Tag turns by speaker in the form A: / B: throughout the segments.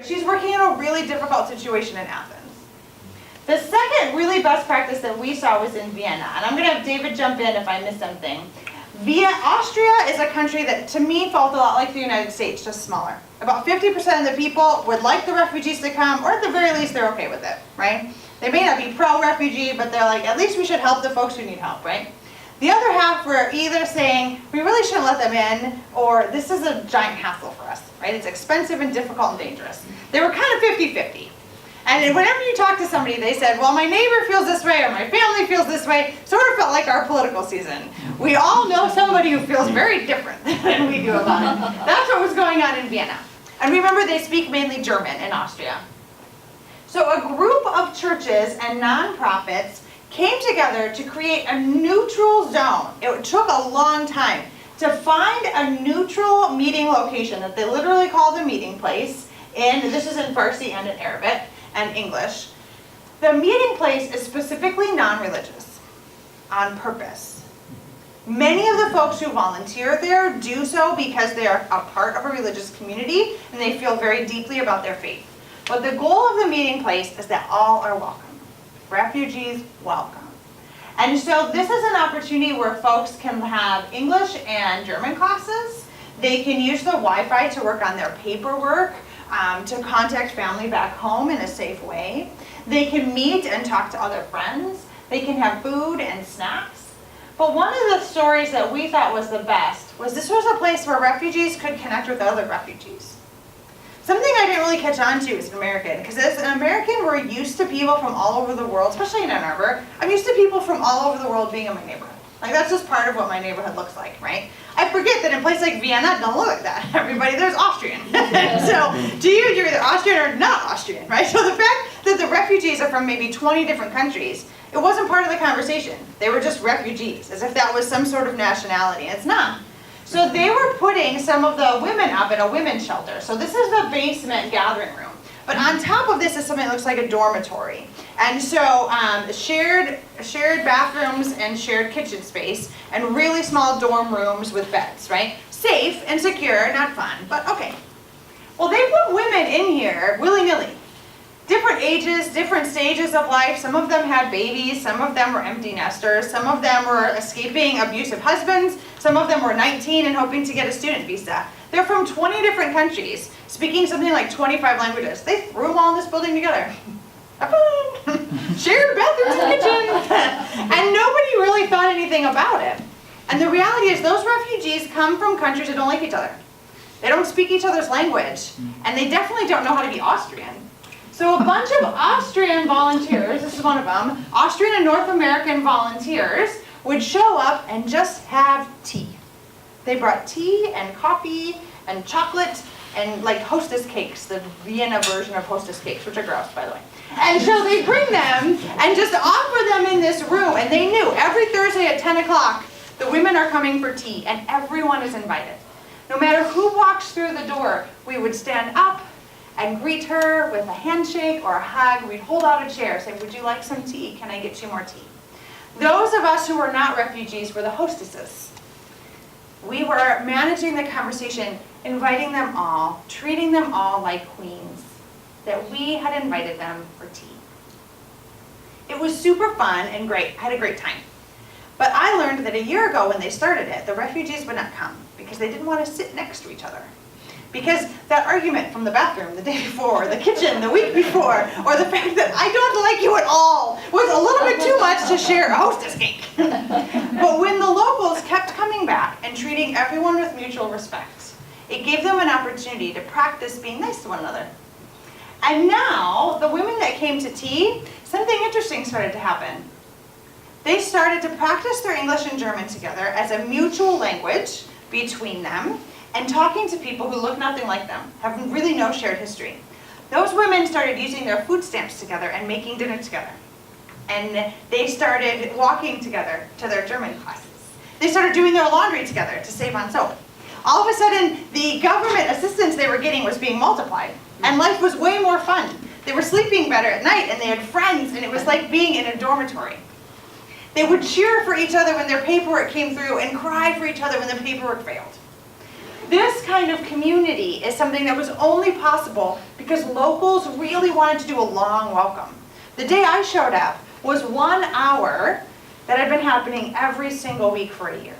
A: She's working in a really difficult situation in Athens. The second really best practice that we saw was in Vienna, and I'm going to have David jump in if I miss something. Austria is a country that, to me, felt a lot like the United States, just smaller. About 50% of the people would like the refugees to come, or at the very least, they're okay with it, right? They may not be pro-refugee, but they're like, at least we should help the folks who need help, right? The other half were either saying, we really shouldn't let them in, or this is a giant hassle for us, right? It's expensive and difficult and dangerous. They were kind of 50-50. And whenever you talk to somebody, they said, well, my neighbor feels this way, or my family feels this way. Sort of felt like our political season. We all know somebody who feels very different than we do about it. That's what was going on in Vienna. And remember, they speak mainly German in Austria. So a group of churches and nonprofits came together to create a neutral zone. It took a long time to find a neutral meeting location that they literally called a meeting place. This is in Farsi and in Arabic and English. The meeting place is specifically non-religious, on purpose. Many of the folks who volunteer there do so because they are a part of a religious community and they feel very deeply about their faith. But the goal of the meeting place is that all are welcome. Refugees, welcome. And so this is an opportunity where folks can have English and German classes. They can use the Wi-Fi to work on their paperwork, to contact family back home in a safe way. They can meet and talk to other friends. They can have food and snacks. But one of the stories that we thought was the best was this was a place where refugees could connect with other refugees. Something I didn't really catch on to as an American, because as an American, we're used to people from all over the world, especially in Ann Arbor. I'm used to people from all over the world being in my neighborhood. Like, that's just part of what my neighborhood looks like, right? I forget that in places like Vienna, it don't look like that. Everybody there's Austrian. So, to you, you're either Austrian or not Austrian, right? So the fact that the refugees are from maybe 20 different countries, it wasn't part of the conversation. They were just refugees, as if that was some sort of nationality. It's not. So they were putting some of the women up in a women's shelter. So this is the basement gathering room. But on top of this is something that looks like a dormitory. And so shared bathrooms and shared kitchen space and really small dorm rooms with beds, right? Safe and secure, not fun, but okay. Well, they put women in here willy-nilly. Different ages, different stages of life. Some of them had babies, some of them were empty nesters, some of them were escaping abusive husbands, some of them were 19 and hoping to get a student visa. They're from 20 different countries, speaking something like 25 languages. They threw them all in this building together. Shared bathrooms and kitchen. And nobody really thought anything about it. And the reality is those refugees come from countries that don't like each other. They don't speak each other's language, and they definitely don't know how to be Austrian. So a bunch of Austrian volunteers, this is one of them, Austrian and North American volunteers would show up and just have tea. They brought tea and coffee and chocolate and like Hostess cakes, the Vienna version of Hostess cakes, which are gross, by the way. And so they bring them and just offer them in this room, and they knew every Thursday at 10 o'clock, the women are coming for tea, and everyone is invited. No matter who walks through the door, we would stand up and greet her with a handshake or a hug. We'd hold out a chair, say, would you like some tea? Can I get you more tea? Those of us who were not refugees were the hostesses. We were managing the conversation, inviting them all, treating them all like queens, that we had invited them for tea. It was super fun and great. I had a great time. But I learned that a year ago when they started it, the refugees would not come because they didn't want to sit next to each other. Because that argument from the bathroom the day before, or the kitchen the week before, or the fact that I don't like you at all was a little bit too much to share a hostess cake. But when the locals kept coming back and treating everyone with mutual respect, it gave them an opportunity to practice being nice to one another. And now, the women that came to tea, something interesting started to happen. They started to practice their English and German together as a mutual language between them, and talking to people who look nothing like them, have really no shared history. Those women started using their food stamps together and making dinner together. And they started walking together to their German classes. They started doing their laundry together to save on soap. All of a sudden, the government assistance they were getting was being multiplied, and life was way more fun. They were sleeping better at night, and they had friends, and it was like being in a dormitory. They would cheer for each other when their paperwork came through and cry for each other when their paperwork failed. This kind of community is something that was only possible because locals really wanted to do a long welcome. The day I showed up was 1 hour that had been happening every single week for a year.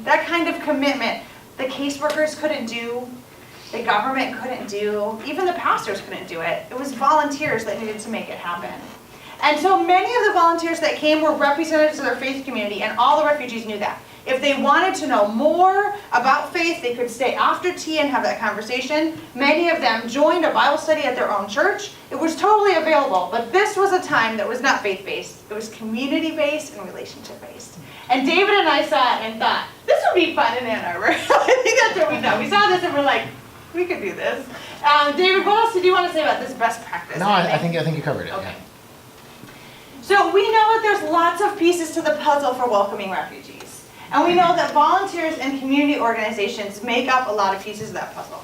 A: That kind of commitment, the caseworkers couldn't do, the government couldn't do, even the pastors couldn't do it. It was volunteers that needed to make it happen. And so many of the volunteers that came were representatives of their faith community, and all the refugees knew that. If they wanted to know more about faith, they could stay after tea and have that conversation. Many of them joined a Bible study at their own church. It was totally available, but this was a time that was not faith-based. It was community-based and relationship-based. And David and I saw it and thought, this would be fun in Ann Arbor. I think that's what we thought. We saw this and we're like, we could do this. David, what else did you want to say about this best practice?
B: No, I think you covered it.
A: Okay.
B: Yeah.
A: So we know that there's lots of pieces to the puzzle for welcoming refugees. And we know that volunteers and community organizations make up a lot of pieces of that puzzle.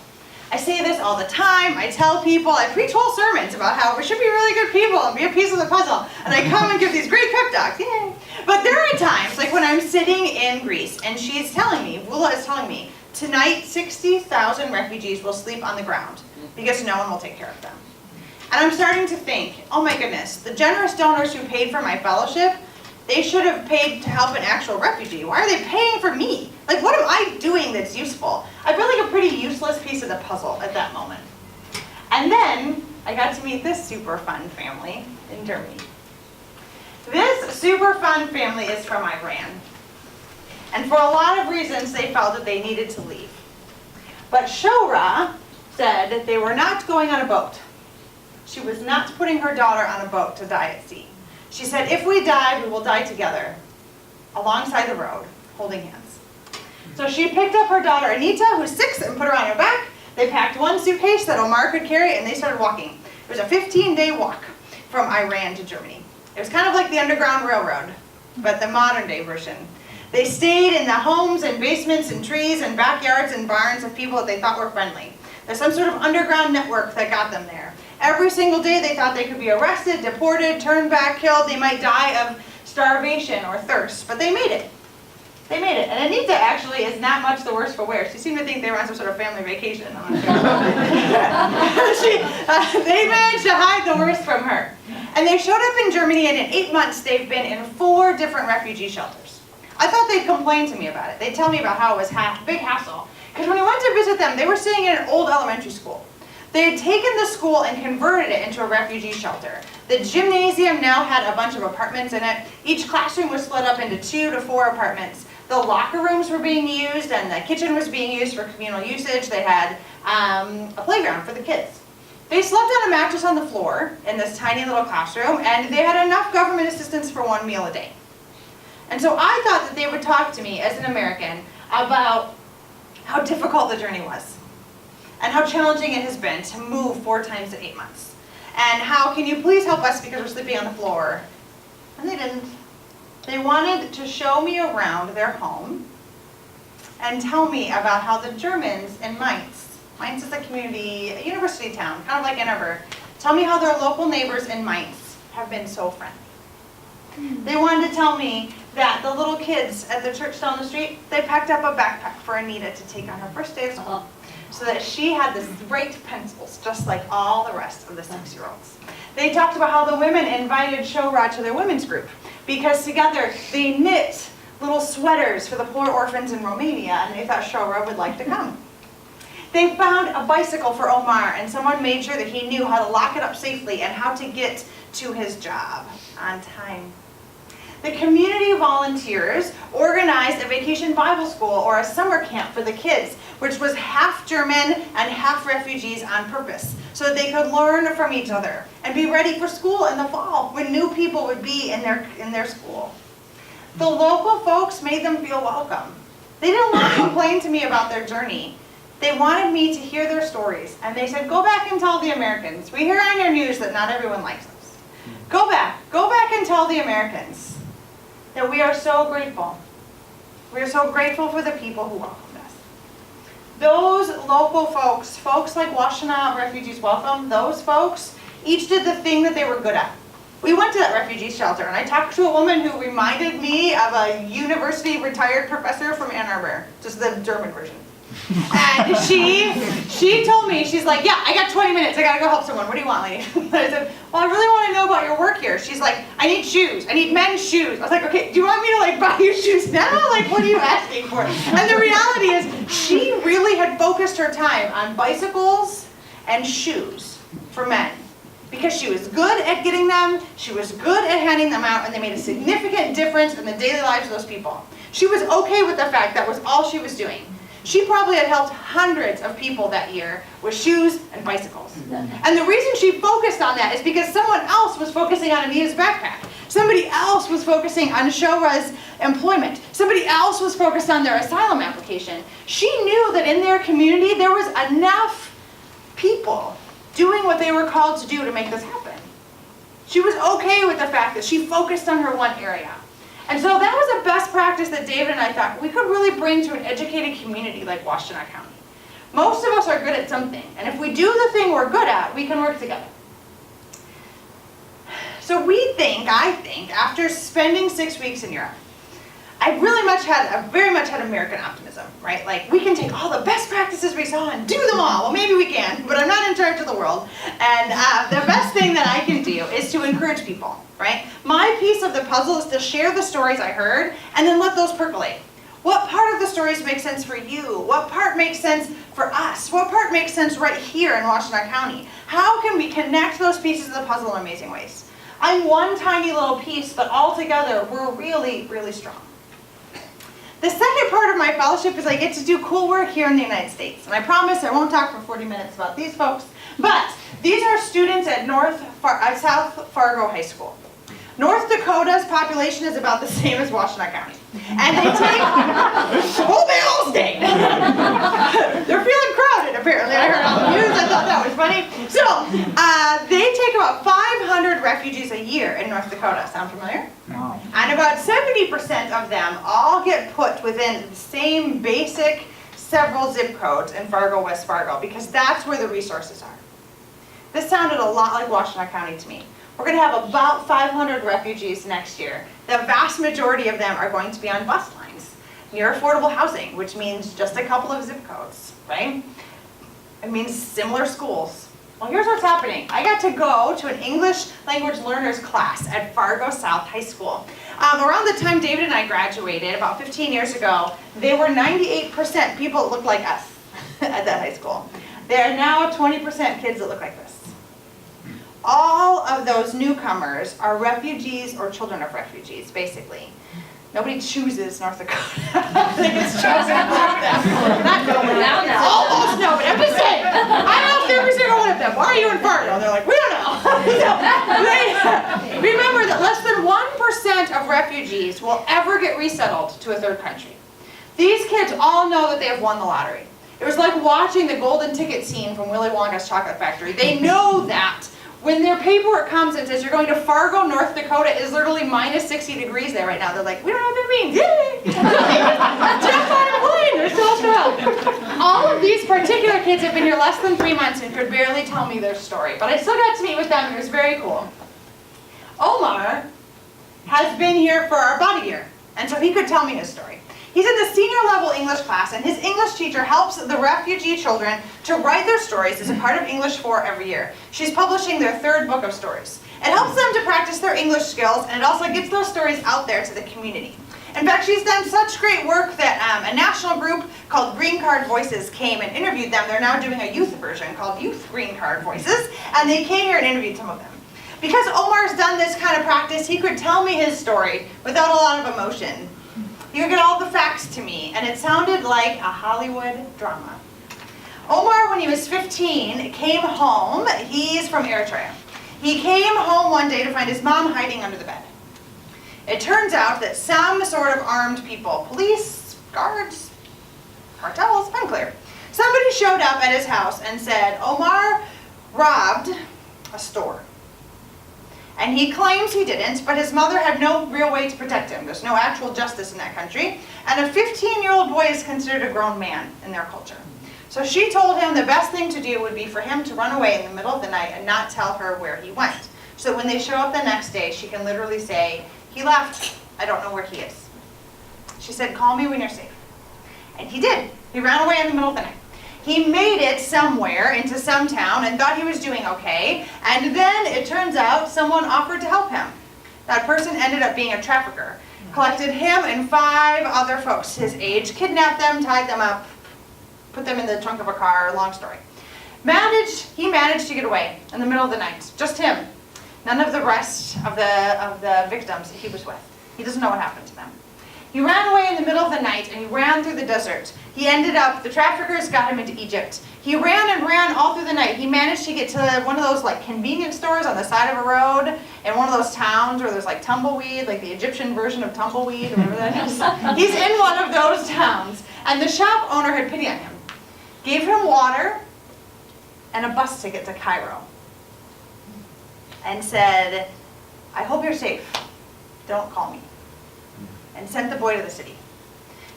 A: I say this all the time. I tell people, I preach whole sermons about how we should be really good people and be a piece of the puzzle. And I come and give these great pep talks. Yay. But there are times, like when I'm sitting in Greece and she's telling me, Vula is telling me, tonight 60,000 refugees will sleep on the ground because no one will take care of them. And I'm starting to think, oh my goodness, the generous donors who paid for my fellowship, they should have paid to help an actual refugee. Why are they paying for me? Like, what am I doing that's useful? I feel like a pretty useless piece of the puzzle at that moment. And then I got to meet this super fun family in Germany. This super fun family is from Iran. And for a lot of reasons, they felt that they needed to leave. But Shora said that they were not going on a boat. She was not putting her daughter on a boat to die at sea. She said, if we die, we will die together, alongside the road, holding hands. So she picked up her daughter, Anita, who's 6, and put her on her back. They packed one suitcase that Omar could carry, and they started walking. It was a 15-day walk from Iran to Germany. It was kind of like the Underground Railroad, but the modern-day version. They stayed in the homes and basements and trees and backyards and barns of people that they thought were friendly. There's some sort of underground network that got them there. Every single day they thought they could be arrested, deported, turned back, killed. They might die of starvation or thirst, but they made it. They made it. And Anita actually is not much the worse for wear. She seemed to think they were on some sort of family vacation. I'm not sure. They managed to hide the worst from her. And they showed up in Germany, and in 8 months they've been in 4 different refugee shelters. I thought they'd complain to me about it. They'd tell me about how it was a big hassle. Because when I went to visit them, they were staying in an old elementary school. They had taken the school and converted it into a refugee shelter. The gymnasium now had a bunch of apartments in it. Each classroom was split up into 2 to 4 apartments. The locker rooms were being used, and the kitchen was being used for communal usage. They had a playground for the kids. They slept on a mattress on the floor in this tiny little classroom, and they had enough government assistance for 1 meal a day. And so I thought that they would talk to me as an American about how difficult the journey was, and how challenging it has been to move 4 times in 8 months. And how, can you please help us because we're sleeping on the floor? And they didn't. They wanted to show me around their home and tell me about how the Germans in Mainz is a community, a university town, kind of like Ann Arbor, tell me how their local neighbors in Mainz have been so friendly. They wanted to tell me that the little kids at the church down the street, they packed up a backpack for Anita to take on her first day of school, so that she had the great pencils, just like all the rest of the 6-year-olds. They talked about how the women invited Shora to their women's group, because together they knit little sweaters for the poor orphans in Romania, and they thought Shora would like to come. They found a bicycle for Omar, and someone made sure that he knew how to lock it up safely and how to get to his job on time. The community volunteers organized a vacation Bible school or a summer camp for the kids, which was half German and half refugees on purpose, so that they could learn from each other and be ready for school in the fall when new people would be in their school. The local folks made them feel welcome. They didn't want to complain to me about their journey. They wanted me to hear their stories, and they said, go back and tell the Americans. We hear on your news that not everyone likes us. Go back and tell the Americans that we are so grateful. We are so grateful for the people who welcomed us. Those local folks like Washtenaw Refugees Welcome, those folks each did the thing that they were good at. We went to that refugee shelter, and I talked to a woman who reminded me of a university retired professor from Ann Arbor, just the German version. And she told me, she's like, yeah, I got 20 minutes, I gotta go help someone. What do you want, lady? I said, well, I really want to know about your work here. She's like, I need shoes. I need men's shoes. I was like, okay, do you want me to like buy you shoes now? Like, what are you asking for? And the reality is, she really had focused her time on bicycles and shoes for men. Because she was good at getting them, she was good at handing them out, and they made a significant difference in the daily lives of those people. She was okay with the fact that was all she was doing. She probably had helped hundreds of people that year with shoes and bicycles. And the reason she focused on that is because someone else was focusing on Anita's backpack. Somebody else was focusing on Shora's employment. Somebody else was focused on their asylum application. She knew that in their community there was enough people doing what they were called to do to make this happen. She was okay with the fact that she focused on her one area. And so that was a best practice that David and I thought we could really bring to an educated community like Washtenaw County. Most of us are good at something, and if we do the thing we're good at, we can work together. So I think, after spending 6 weeks in Europe, I very much had American optimism, right? Like, we can take all the best practices we saw and do them all. Well, maybe we can, but I'm not in charge of the world. And the best thing that I can do is to encourage people, right? My piece of the puzzle is to share the stories I heard and then let those percolate. What part of the stories make sense for you? What part makes sense for us? What part makes sense right here in Washtenaw County? How can we connect those pieces of the puzzle in amazing ways? I'm one tiny little piece, but all together, we're really, really strong. The second part of my fellowship is I get to do cool work here in the United States. And I promise I won't talk for 40 minutes about these folks, but these are students at South Fargo High School. North Dakota's population is about the same as Washtenaw County. And they take, well, they all stay. They're feeling crowded, apparently. I heard on the news, I thought that was funny. So, they take about 500 refugees a year in North Dakota. Sound familiar?
B: Wow.
A: And about 70% of them all get put within the same basic several zip codes in Fargo, West Fargo, because that's where the resources are. This sounded a lot like Washtenaw County to me. We're going to have about 500 refugees next year. The vast majority of them are going to be on bus lines, near affordable housing, which means just a couple of zip codes, right? It means similar schools. Well, here's what's happening. I got to go to an English language learners class at Fargo South High School. Around the time David and I graduated, about 15 years ago, they were 98% people that looked like us at that high school. There are now 20% kids that look like this. All of those newcomers are refugees or children of refugees, basically. Nobody chooses North Dakota. They just chosen not nobody. Almost nobody. I'm just saying. I asked every single one of them, why are you in Fargo? And they're like, we don't know. Remember that less than 1% of refugees will ever get resettled to a third country. These kids all know that they have won the lottery. It was like watching the golden ticket scene from Willy Wonka's Chocolate Factory. They know that. When their paperwork comes and says you're going to Fargo, North Dakota, it's literally minus 60 degrees there right now. They're like, we don't know what that means. Yay! Jump on a plane. They're so thrilled. All of these particular kids have been here less than 3 months and could barely tell me their story. But I still got to meet with them and it was very cool. Omar has been here for about a year. And so he could tell me his story. He's in the senior level English class, and his English teacher helps the refugee children to write their stories as a part of English 4 every year. She's publishing their 3rd book of stories. It helps them to practice their English skills, and it also gets those stories out there to the community. In fact, she's done such great work that a national group called Green Card Voices came and interviewed them. They're now doing a youth version called Youth Green Card Voices, and they came here and interviewed some of them. Because Omar's done this kind of practice, he could tell me his story without a lot of emotion. He would get all the facts to me, and it sounded like a Hollywood drama. Omar, when he was 15, came home. He's from Eritrea. He came home one day to find his mom hiding under the bed. It turns out that some sort of armed people, police, guards, cartels, unclear, somebody showed up at his house and said, Omar robbed a store. And he claims he didn't, but his mother had no real way to protect him. There's no actual justice in that country. And a 15-year-old boy is considered a grown man in their culture. So she told him the best thing to do would be for him to run away in the middle of the night and not tell her where he went. So that when they show up the next day, she can literally say, he left, I don't know where he is. She said, call me when you're safe. And he did. He ran away in the middle of the night. He made it somewhere into some town and thought he was doing okay, and then it turns out someone offered to help him. That person ended up being a trafficker, collected him and 5 other folks his age, kidnapped them, tied them up, put them in the trunk of a car, long story. He managed to get away in the middle of the night, just him. None of the rest of the victims he was with. He doesn't know what happened to them. He ran away in the middle of the night and he ran through the desert. He ended up, the traffickers got him into Egypt. He ran and ran all through the night. He managed to get to one of those like convenience stores on the side of a road in one of those towns where there's like tumbleweed, like the Egyptian version of tumbleweed, or whatever that is. He's in one of those towns. And the shop owner had pity on him. Gave him water and a bus ticket to Cairo. And said, I hope you're safe. Don't call me. And sent the boy to the city,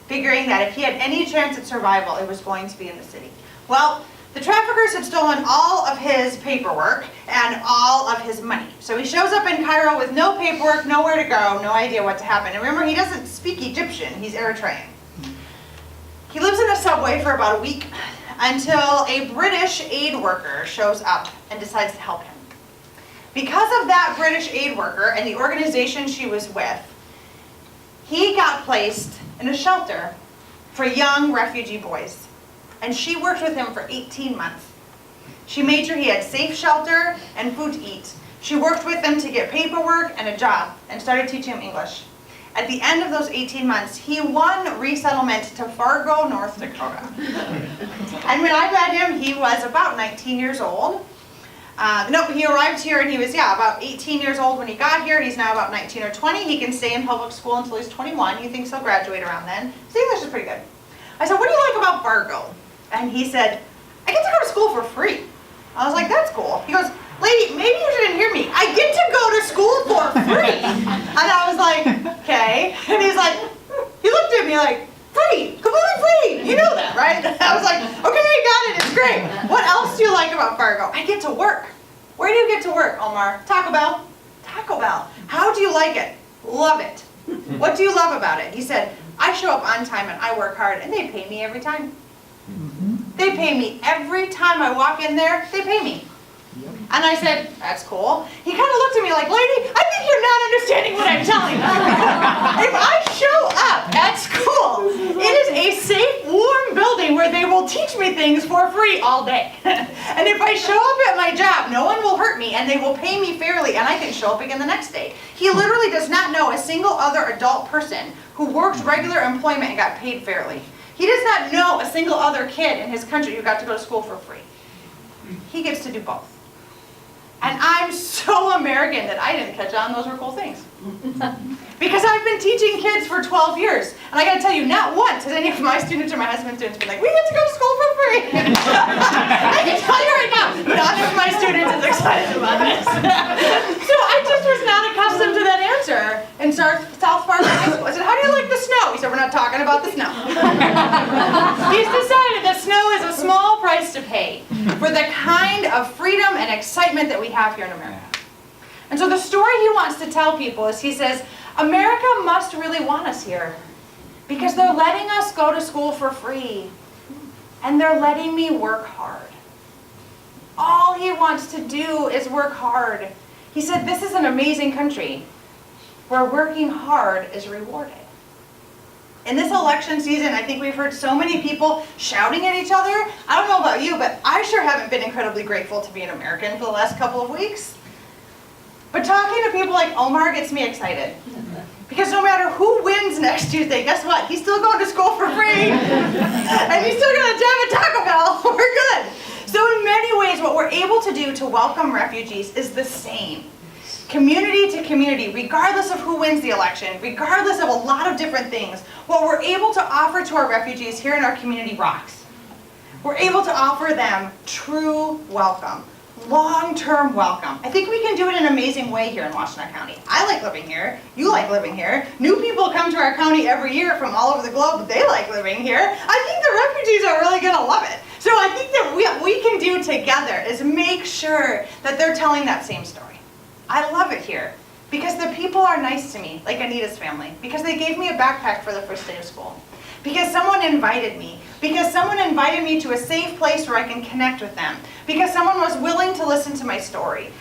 A: figuring that if he had any chance at survival, it was going to be in the city. Well, the traffickers had stolen all of his paperwork and all of his money. So he shows up in Cairo with no paperwork, nowhere to go, no idea what to happen. And remember, he doesn't speak Egyptian, he's Eritrean. He lives in a subway for about a week until a British aid worker shows up and decides to help him. Because of that British aid worker and the organization she was with, he got placed in a shelter for young refugee boys. And she worked with him for 18 months. She made sure he had safe shelter and food to eat. She worked with him to get paperwork and a job and started teaching him English. At the end of those 18 months, he won resettlement to Fargo, North Dakota. And when I met him, he was about 19 years old. He arrived here and he was, about 18 years old when he got here. He's now about 19 or 20. He can stay in public school until he's 21. He thinks he'll graduate around then. His English is pretty good. I said, what do you like about Fargo? And he said, I get to go to school for free. I was like, that's cool. He goes, lady, maybe you didn't hear me. I get to go to school for free. And I was like, okay. And he's like, he looked at me like, free, completely free. You know that, right? I was like, okay, got it, it's great. What else do you like about Fargo? I get to work. Where do you get to work, Omar? Taco Bell. Taco Bell. How do you like it? Love it. What do you love about it? He said, I show up on time and I work hard and they pay me every time. They pay me every time I walk in there, they pay me. And I said, that's cool. He kind of looked at me like, lady, I think you're not understanding what I'm telling you. If I show up at school, it is a safe, warm building where they will teach me things for free all day. And if I show up at my job, no one will hurt me and they will pay me fairly and I can show up again the next day. He literally does not know a single other adult person who worked regular employment and got paid fairly. He does not know a single other kid in his country who got to go to school for free. He gets to do both. And I'm so American that I didn't catch on those were cool things. Because I've been teaching kids for 12 years. And I gotta tell you, not once has any of my students or my husband's students been like, we get to go to school for free. I can tell you right now, none of my students is excited about this. So I just was not accustomed to that answer in South Fargo High School. I said, how do you like the snow? He said, we're not talking about the snow. He's decided that snow is a small price to pay for the kind of freedom and excitement that we have here in America. And so the story he wants to tell people is he says, America must really want us here because they're letting us go to school for free and they're letting me work hard. All he wants to do is work hard. He said, this is an amazing country where working hard is rewarded. In this election season, I think we've heard so many people shouting at each other. I don't know about you, but I sure haven't been incredibly grateful to be an American for the last couple of weeks. But talking to people like Omar gets me excited. Because no matter who wins next Tuesday, guess what? He's still going to school for free. And he's still going to have a Taco Bell. We're good. So in many ways, what we're able to do to welcome refugees is the same. Community to community, regardless of who wins the election, regardless of a lot of different things, what we're able to offer to our refugees here in our community rocks. We're able to offer them true welcome. Long-term welcome. I think we can do it in an amazing way here in Washtenaw County. I like living here. You like living here. New people come to our county every year from all over the globe. They like living here. I think the refugees are really going to love it. So I think that what we can do together is make sure that they're telling that same story. I love it here because the people are nice to me, like Anita's family, because they gave me a backpack for the first day of school. because someone invited me, because someone invited me to a safe place where I can connect with them, because someone was willing to listen to my story.